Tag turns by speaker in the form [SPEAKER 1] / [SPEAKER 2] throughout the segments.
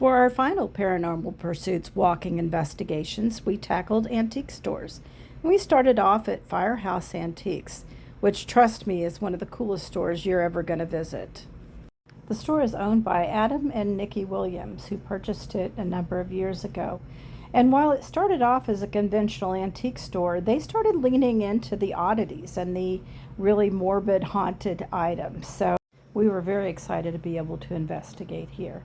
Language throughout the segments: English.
[SPEAKER 1] For our final Paranormal Pursuits walking investigations, we tackled antique stores. We started off at Firehouse Antiques, which, trust me, is one of the coolest stores you're ever going to visit. The store is owned by Adam and Nikki Williams, who purchased it a number of years ago. And while it started off as a conventional antique store, they started leaning into the oddities and the really morbid, haunted items. So we were very excited to be able to investigate here.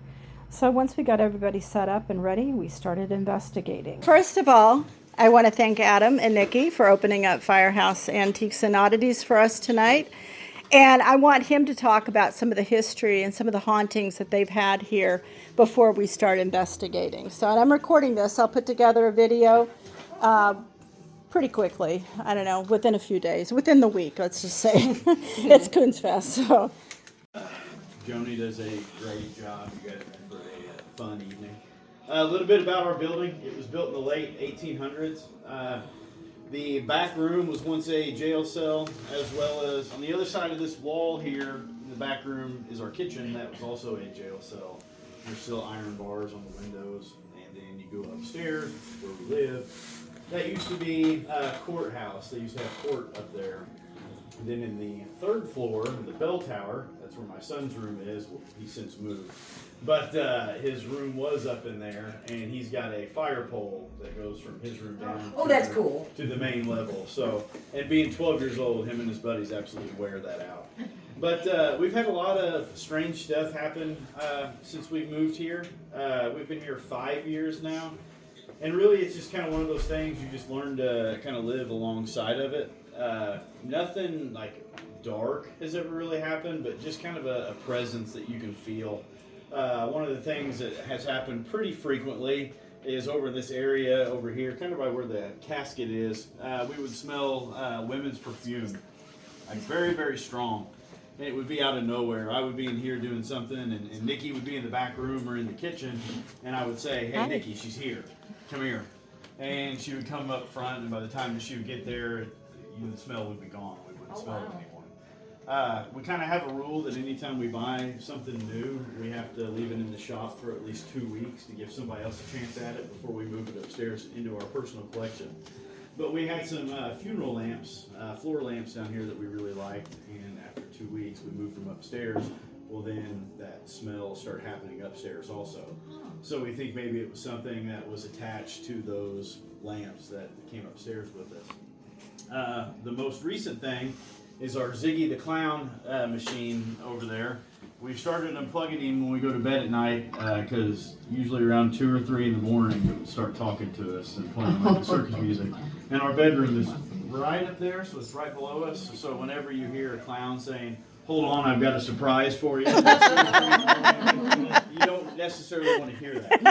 [SPEAKER 1] So once we got everybody set up and ready, we started investigating. First of all, I want to thank Adam and Nikki for opening up Firehouse Antiques and Oddities for us tonight. And I want him to talk about some of the history and some of the hauntings that they've had here before we start investigating. So I'm recording this. I'll put together a video pretty quickly. I don't know, within a few days, within the week, let's just say. It's Coonsfest, so.
[SPEAKER 2] Joni does a great job. You guys are in for a fun evening. A little bit about our building. It was built in the late 1800s. The back room was once a jail cell, as well as on the other side of this wall here, in the back room is our kitchen. That was also a jail cell. There's still iron bars on the windows, and then you go upstairs, where we live. That used to be a courthouse. They used to have court up there. And then in the third floor, in the bell tower, that's where my son's room is. Well, he's since moved. But his room was up in there, and he's got a fire pole that goes from his room down
[SPEAKER 3] that's cool.
[SPEAKER 2] to the main level. So, and being 12 years old, him and his buddies absolutely wear that out. But we've had a lot of strange stuff happen since we moved here. We've been here 5 years now. And really, it's just kind of one of those things you just learn to kind of live alongside of it. Nothing like dark has ever really happened, but just kind of a presence that you can feel. One of the things that has happened pretty frequently is over this area over here, kind of by where the casket is, we would smell women's perfume, like very, very strong. And it would be out of nowhere. I would be in here doing something, and Nikki would be in the back room or in the kitchen, and I would say, "Hey, Nikki, she's here. Come here." And she would come up front, and by the time that she would get there, the smell would be gone. We wouldn't smell it anymore. We kind of have a rule that anytime we buy something new, we have to leave it in the shop for at least 2 weeks to give somebody else a chance at it before we move it upstairs into our personal collection. But we had some funeral lamps, floor lamps down here that we really liked, and after 2 weeks we moved them upstairs. Well, then that smell started happening upstairs also. So we think maybe it was something that was attached to those lamps that came upstairs with us. The most recent thing is our Ziggy the Clown machine over there. We've started unplugging him when we go to bed at night because usually around 2 or 3 in the morning it would start talking to us and playing like the circus music. And our bedroom is right up there, so it's right below us. So whenever you hear a clown saying, "Hold on, I've got a surprise for you," you don't necessarily want to hear that.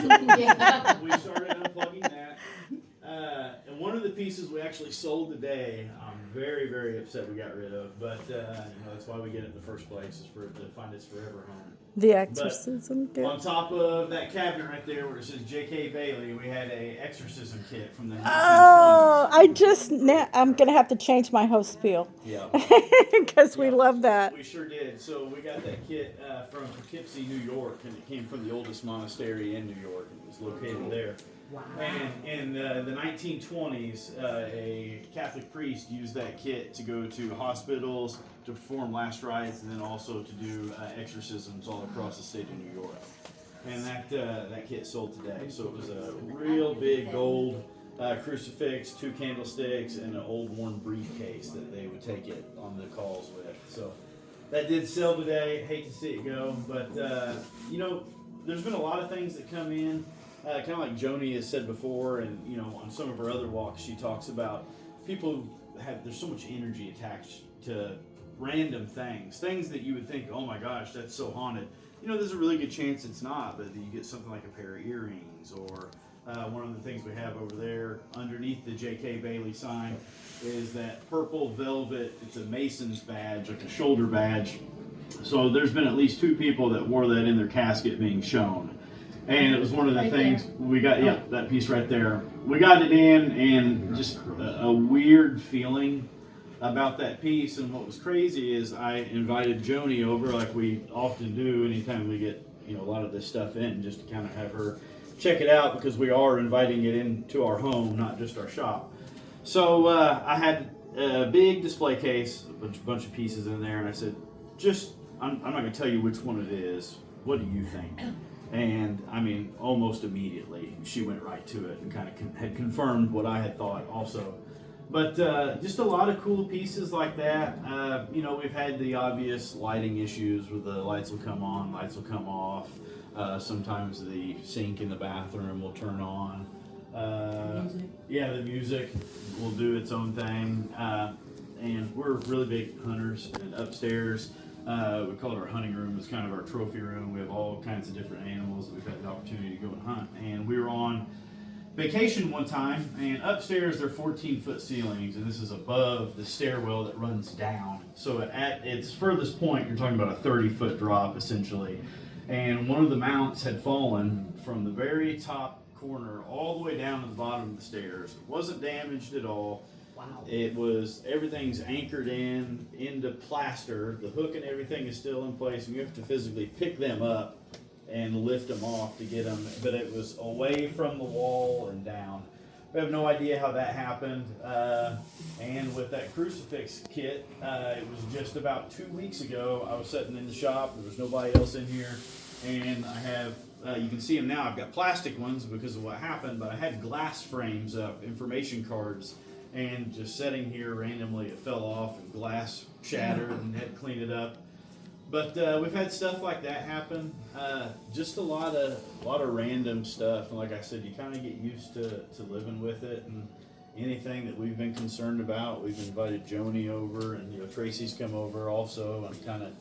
[SPEAKER 2] So we started unplugging that. And one of the pieces we actually sold today, I'm very, very upset we got rid of, but that's why we get it in the first place, is for it to find its forever home.
[SPEAKER 1] The exorcism kit.
[SPEAKER 2] On top of that cabinet right there where it says J.K. Bailey, we had a exorcism kit from the 1920s.
[SPEAKER 1] Oh, I'm going to have to change my whole spiel.
[SPEAKER 2] Yeah.
[SPEAKER 1] Because we love that.
[SPEAKER 2] We sure did. So we got that kit from Poughkeepsie, New York, and it came from the oldest monastery in New York. It was located there.
[SPEAKER 3] Wow.
[SPEAKER 2] And in the 1920s, a Catholic priest used that kit to go to hospitals, to perform last rites, and then also to do exorcisms all across the state of New York. And that kit sold today. So it was a real big gold crucifix, 2 candlesticks, and an old worn briefcase that they would take it on the calls with. So that did sell today. Hate to see it go, but there's been a lot of things that come in. Kind of like Joni has said before, and on some of her other walks, she talks about people there's so much energy attached to random things that you would think, oh my gosh, that's so haunted. There's a really good chance it's not, but you get something like a pair of earrings, or one of the things we have over there underneath the J.K. Bailey sign is that purple velvet. It's a Mason's badge, like a shoulder badge. So there's been at least 2 people that wore that in their casket being shown. And it was one of the things we got, that piece right there. We got it in, and just a weird feeling about that piece. And what was crazy is I invited Joni over, like we often do anytime we get a lot of this stuff in just to kind of have her check it out, because we are inviting it into our home, not just our shop. So I had a big display case, a bunch of pieces in there, and I said, I'm not going to tell you which one it is. What do you think? And I mean, almost immediately, she went right to it and kind of had confirmed what I had thought also. But just a lot of cool pieces like that. We've had the obvious lighting issues where the lights will come on, lights will come off. Sometimes the sink in the bathroom will turn on. The music will do its own thing. And we're really big hunters. And upstairs, we call it our hunting room. It's kind of our trophy room. We have all kinds of different animals that we've had the opportunity to go and hunt. And we were on vacation one time, and upstairs there are 14-foot ceilings, and this is above the stairwell that runs down. So at its furthest point, you're talking about a 30-foot drop essentially. And one of the mounts had fallen from the very top corner all the way down to the bottom of the stairs. It wasn't damaged at all.
[SPEAKER 3] Wow.
[SPEAKER 2] Everything's anchored into plaster. The hook and everything is still in place, and you have to physically pick them up and lift them off to get them, but it was away from the wall and down. We have no idea how that happened. And with that crucifix kit, it was just about 2 weeks ago. I was sitting in the shop. There was nobody else in here, and I have, you can see them now. I've got plastic ones because of what happened, but I had glass frames up, information cards, and just sitting here randomly, it fell off and glass shattered, and had to clean it up. But we've had stuff like that happen. Just a lot of random stuff, and like I said, you kind of get used to living with it. And anything that we've been concerned about, we've invited Joni over, and Tracy's come over also, and kind of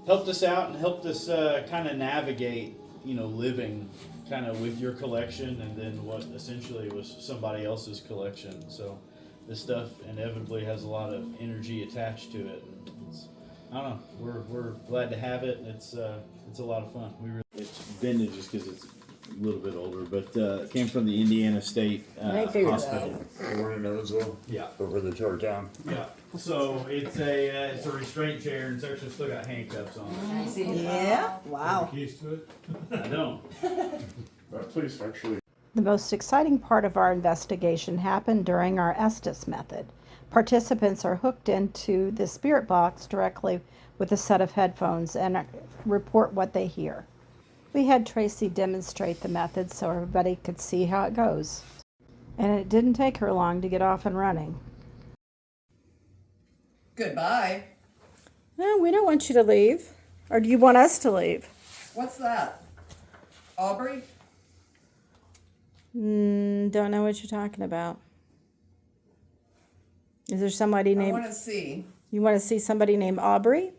[SPEAKER 2] helped us out and helped us kind of navigate, living kind of with your collection, and then what essentially was somebody else's collection. So this stuff inevitably has a lot of energy attached to it. I don't know. We're glad to have it. It's a lot of fun. It's vintage just because it's a little bit older, but it came from the Indiana State Hospital.
[SPEAKER 4] We're in Evansville.
[SPEAKER 2] Yeah.
[SPEAKER 4] Over the Georgetown.
[SPEAKER 2] Yeah. So it's a restraint chair, and it's actually still got handcuffs on it.
[SPEAKER 3] I see.
[SPEAKER 1] Yeah. Wow.
[SPEAKER 5] Keys to it?
[SPEAKER 2] I don't.
[SPEAKER 4] That place actually.
[SPEAKER 1] The most exciting part of our investigation happened during our Estes method. Participants are hooked into the spirit box directly with a set of headphones and report what they hear. We had Tracy demonstrate the method so everybody could see how it goes. And it didn't take her long to get off and running.
[SPEAKER 3] Goodbye.
[SPEAKER 1] No, we don't want you to leave. Or do you want us to leave?
[SPEAKER 3] What's that? Aubrey?
[SPEAKER 1] Don't know what you're talking about. Is there somebody
[SPEAKER 3] I
[SPEAKER 1] named...
[SPEAKER 3] want to see.
[SPEAKER 1] You want to see somebody named Aubrey?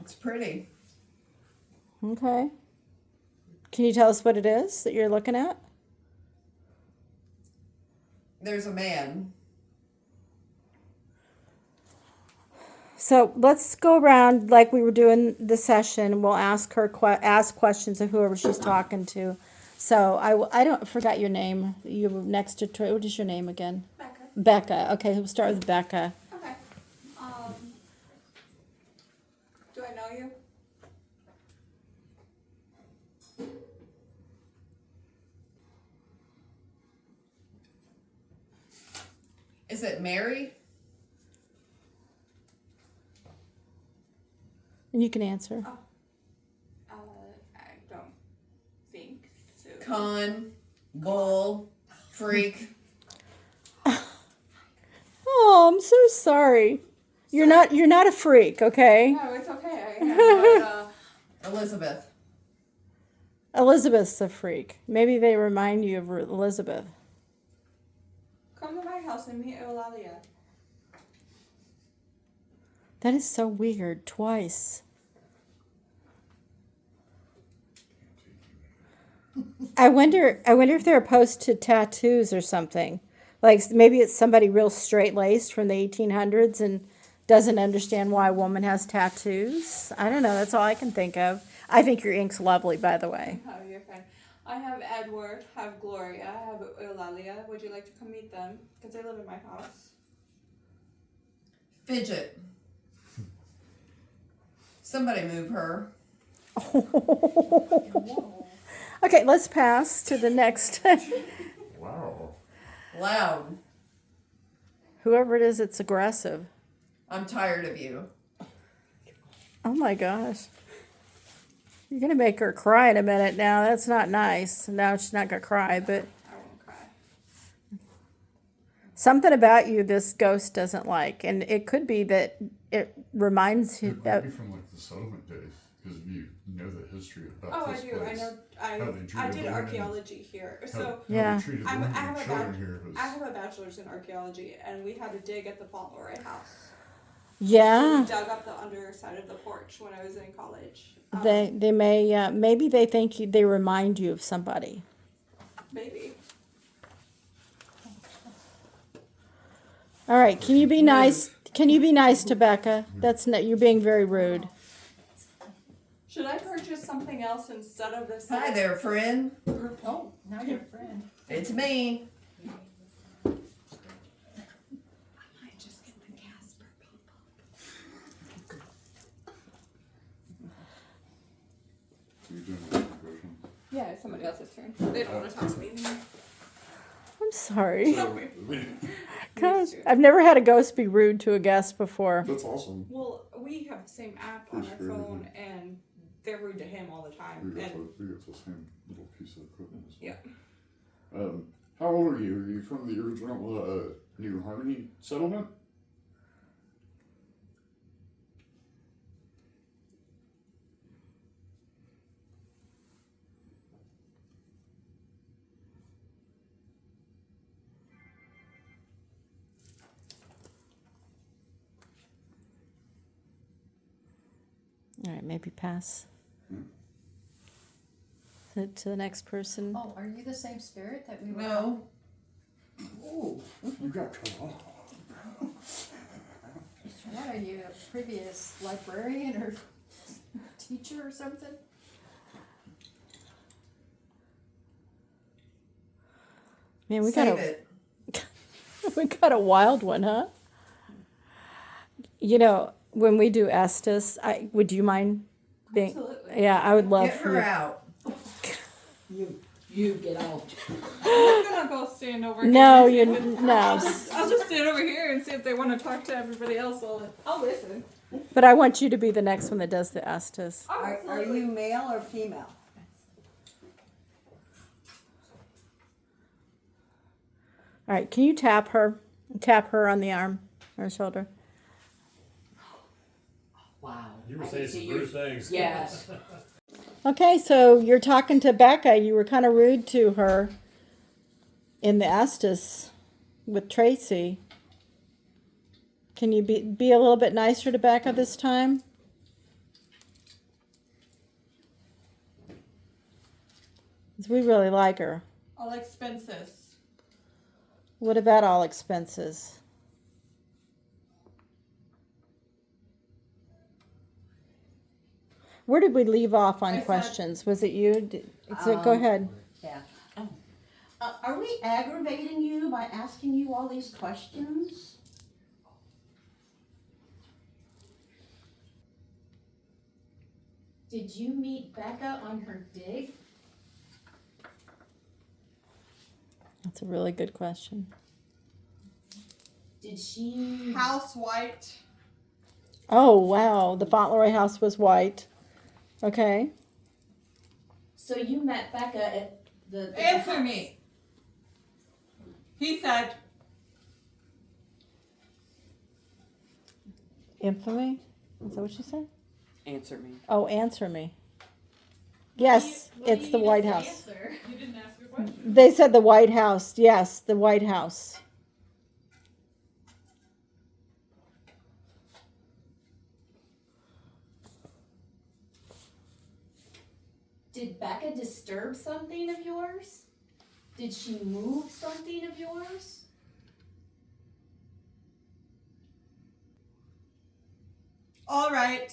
[SPEAKER 3] It's pretty.
[SPEAKER 1] Okay. Can you tell us what it is that you're looking at?
[SPEAKER 3] There's a man.
[SPEAKER 1] So let's go around like we were doing the session. We'll ask her ask questions of whoever she's talking to. So I forgot your name. You were next to Troy. What is your name again?
[SPEAKER 6] Becca.
[SPEAKER 1] Becca. Okay, we'll start with Becca.
[SPEAKER 6] Okay. Do I know you?
[SPEAKER 3] Is it Mary?
[SPEAKER 1] And you can answer.
[SPEAKER 6] I don't think so.
[SPEAKER 3] Con, bull, freak.
[SPEAKER 1] Oh, I'm so sorry. You're not a freak, okay?
[SPEAKER 6] No, it's okay. I have
[SPEAKER 3] Elizabeth.
[SPEAKER 1] Elizabeth's a freak. Maybe they remind you of Elizabeth.
[SPEAKER 6] come to my house and meet Eulalia.
[SPEAKER 1] That is so weird. Twice. I wonder if they're opposed to tattoos or something. Like maybe it's somebody real straight-laced from the 1800s and doesn't understand why a woman has tattoos. I don't know. That's all I can think of. I think your ink's lovely, by the way.
[SPEAKER 6] Oh, you're fine. I have Edward, have Gloria, I have Eulalia. Would you like to come meet them? Because they live in my house.
[SPEAKER 3] Fidget. Somebody move her.
[SPEAKER 1] Okay, let's pass to the next.
[SPEAKER 4] Wow.
[SPEAKER 3] Loud.
[SPEAKER 1] Whoever it is, it's aggressive.
[SPEAKER 3] I'm tired of you.
[SPEAKER 1] Oh my gosh. You're going to make her cry in a minute now. That's not nice. No, she's not going to cry, but
[SPEAKER 6] I won't cry.
[SPEAKER 1] something about you this ghost doesn't like. And it could be that it reminds you
[SPEAKER 4] It might be
[SPEAKER 1] that.
[SPEAKER 4] from like the settlement days, because you know the history about
[SPEAKER 6] Oh, I
[SPEAKER 4] this
[SPEAKER 6] do.
[SPEAKER 4] place.
[SPEAKER 6] I know.
[SPEAKER 4] How they
[SPEAKER 6] I
[SPEAKER 4] treated
[SPEAKER 6] did
[SPEAKER 4] women
[SPEAKER 6] archaeology here,
[SPEAKER 4] How,
[SPEAKER 6] so
[SPEAKER 4] how
[SPEAKER 1] Yeah.
[SPEAKER 4] they treated
[SPEAKER 6] I
[SPEAKER 4] women
[SPEAKER 6] have
[SPEAKER 4] and
[SPEAKER 6] a
[SPEAKER 4] children
[SPEAKER 6] bad-
[SPEAKER 4] here. It was,
[SPEAKER 6] I have a bachelor's in archaeology, and we had to dig at the Fauntleroy house.
[SPEAKER 1] Yeah.
[SPEAKER 6] We dug up the underside of the porch when I was in college.
[SPEAKER 1] They may, maybe they think they remind you of somebody.
[SPEAKER 6] Maybe.
[SPEAKER 1] All right, can you be nice? Can you be nice to Becca? That's not, you're being very rude.
[SPEAKER 6] Should I purchase something else instead of this?
[SPEAKER 3] Hi there, friend.
[SPEAKER 5] Oh, now you're a friend.
[SPEAKER 3] It's me.
[SPEAKER 6] I might just get the Casper people.
[SPEAKER 4] you doing a question.
[SPEAKER 6] Yeah, it's somebody else's turn. They don't want to talk to me anymore.
[SPEAKER 1] I'm sorry.
[SPEAKER 4] So,
[SPEAKER 1] Gosh, I've never had a ghost be rude to a guest before.
[SPEAKER 4] that's awesome.
[SPEAKER 6] Well, we have the same app on
[SPEAKER 4] Pretty
[SPEAKER 6] our
[SPEAKER 4] sure,
[SPEAKER 6] phone, and they're rude to him all the time.
[SPEAKER 4] We got,
[SPEAKER 6] And
[SPEAKER 4] the, we got the same little piece of equipment as well.
[SPEAKER 6] yeah,
[SPEAKER 4] How old are you? Are you from the original New Harmony settlement?
[SPEAKER 1] All right, maybe pass. To the next person.
[SPEAKER 5] Oh, are you the same spirit that we were?
[SPEAKER 3] No.
[SPEAKER 5] Ooh,
[SPEAKER 4] You got cut off.
[SPEAKER 5] what are you, a previous librarian or teacher or something?
[SPEAKER 1] Man, we
[SPEAKER 3] Save
[SPEAKER 1] got a
[SPEAKER 3] it.
[SPEAKER 1] we got a wild one, huh? You know, when we do Estes, would you mind being?
[SPEAKER 6] absolutely.
[SPEAKER 1] Yeah, I would love
[SPEAKER 3] Get
[SPEAKER 1] for
[SPEAKER 3] her
[SPEAKER 1] you.
[SPEAKER 3] out.
[SPEAKER 5] You get out.
[SPEAKER 6] I'm gonna go stand over here.
[SPEAKER 1] No,
[SPEAKER 6] and see
[SPEAKER 1] you
[SPEAKER 6] if it-
[SPEAKER 1] no.
[SPEAKER 6] I'll just stand over here and see if they want to talk to everybody else. I'll listen.
[SPEAKER 1] But I want you to be the next one that does the Estes.
[SPEAKER 6] Oh,
[SPEAKER 7] Are
[SPEAKER 6] absolutely.
[SPEAKER 7] you male or female?
[SPEAKER 1] All right, can you tap her? Tap her on the arm or shoulder.
[SPEAKER 5] Wow.
[SPEAKER 8] You were saying some rude things.
[SPEAKER 5] Yes.
[SPEAKER 1] Okay, so you're talking to Becca. You were kind of rude to her in the Estes with Tracy. Can you be a little bit nicer to Becca this time? 'Cause we really like her.
[SPEAKER 6] All expenses.
[SPEAKER 1] What about all expenses? Where did we leave off on
[SPEAKER 6] I said-
[SPEAKER 1] questions? Was it you? So go ahead.
[SPEAKER 7] Yeah. Are we aggravating you by asking you all these questions?
[SPEAKER 5] Did you meet Becca on her dig?
[SPEAKER 1] That's a really good question.
[SPEAKER 5] Did she?
[SPEAKER 6] House white.
[SPEAKER 1] Oh, wow. The Fauntleroy house was white. Okay.
[SPEAKER 5] So you met Becca at the
[SPEAKER 6] Answer
[SPEAKER 5] house.
[SPEAKER 6] me. He said,
[SPEAKER 1] Infamy? Is that what you said?
[SPEAKER 9] Answer me.
[SPEAKER 1] Oh, answer me. Yes, it's the White House.
[SPEAKER 6] you didn't ask your question.
[SPEAKER 1] They said the White House. Yes, the White House.
[SPEAKER 5] Did Becca disturb something of yours? Did she move something of yours?
[SPEAKER 6] All right.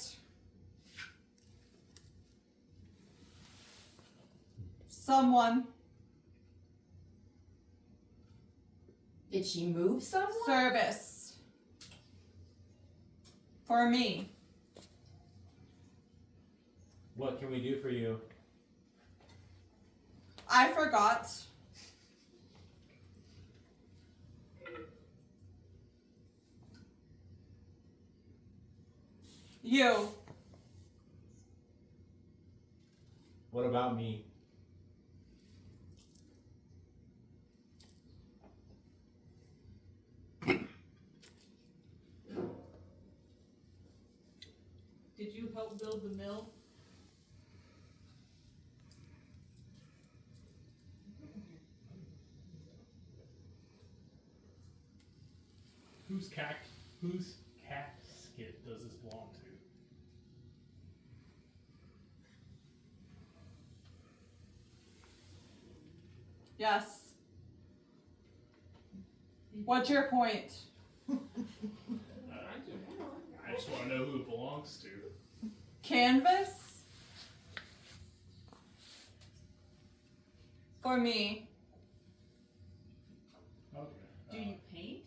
[SPEAKER 6] Someone.
[SPEAKER 5] Did she move someone?
[SPEAKER 6] Service. For me.
[SPEAKER 8] What can we do for you?
[SPEAKER 6] I forgot. You.
[SPEAKER 8] What about me?
[SPEAKER 9] Did you help build the mill?
[SPEAKER 10] Whose casket does this belong to?
[SPEAKER 6] Yes. What's your point?
[SPEAKER 10] I just want to know who it belongs to.
[SPEAKER 6] Canvas? For me.
[SPEAKER 10] Okay.
[SPEAKER 9] Do you paint?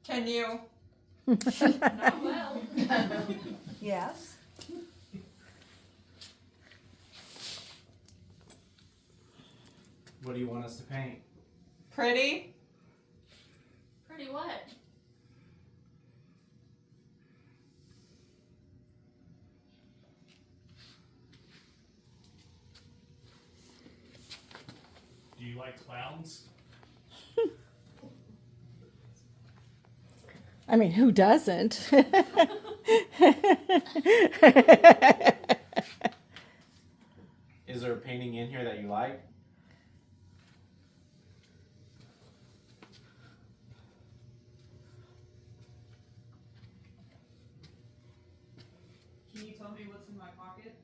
[SPEAKER 6] Can you?
[SPEAKER 5] Not well.
[SPEAKER 7] Yes.
[SPEAKER 8] What do you want us to paint?
[SPEAKER 6] Pretty?
[SPEAKER 5] Pretty what?
[SPEAKER 10] Do you like clowns?
[SPEAKER 1] I mean, who doesn't?
[SPEAKER 8] Is there a painting in here that you like?
[SPEAKER 9] Can you tell me what's in my pocket?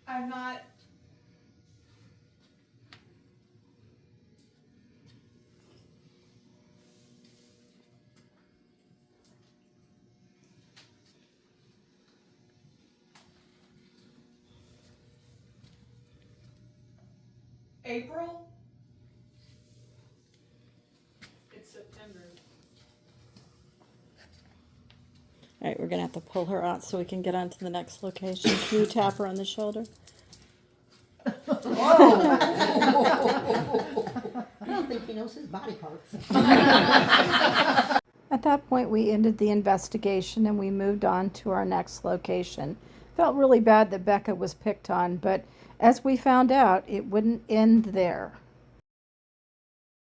[SPEAKER 6] I'm not. April?
[SPEAKER 9] It's September.
[SPEAKER 1] All right, we're gonna have to pull her out so we can get on to the next location. Can you tap her on the shoulder?
[SPEAKER 7] I don't think he knows his body parts.
[SPEAKER 1] At that point, we ended the investigation and we moved on to our next location. Felt really bad that Becca was picked on, but as we found out, it wouldn't end there.